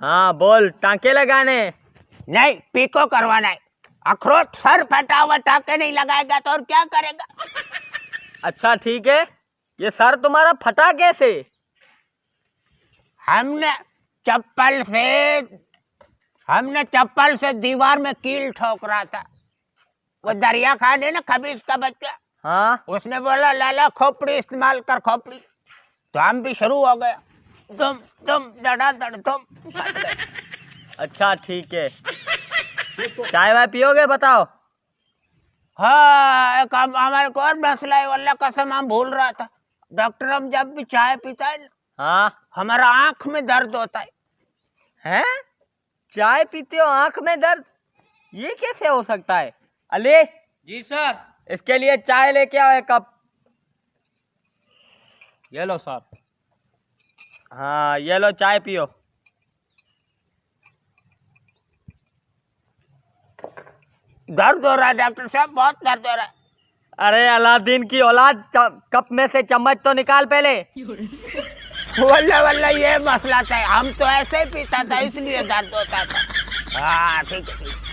हाँ बोल, टाँके लगाने? नहीं, पीको करवाना है। अखरोट सर फटा हुआ टाँके नहीं लगाएगा तो और क्या करेगा? अच्छा ठीक है, ये सर तुम्हारा फटा कैसे? हमने चप्पल से दीवार में कील ठोक रहा था। वो दरिया खान है ना, खबीज का बच्चा, हाँ उसने बोला लाला खोपड़ी इस्तेमाल कर, खोपड़ी। तो हम भी शुरू हो गया, तुम धड़ाधड़ तुम। अच्छा ठीक है, चाय वाय पियोगे बताओ? हाँ, एक हमारे को और मसला है, वल्लाह कसम हम भूल रहा था। डॉक्टर, हम जब भी चाय पीता है ना, हाँ। हमारा आंख में दर्द होता है। हैं? चाय पीते हो आंख में दर्द? ये कैसे हो सकता है? अली जी सर। इसके लिए चाय लेके आओ एक कप। ये लो सर। हाँ ये लो, चाय पियो। दर्द हो रहा है डॉक्टर साहब, बहुत दर्द हो रहा है। अरे अलादीन की औलाद, कप में से चम्मच तो निकाल पहले। वल्लाह ये मसला था, हम तो ऐसे ही पीता था इसलिए दर्द होता था। हाँ ठीक है।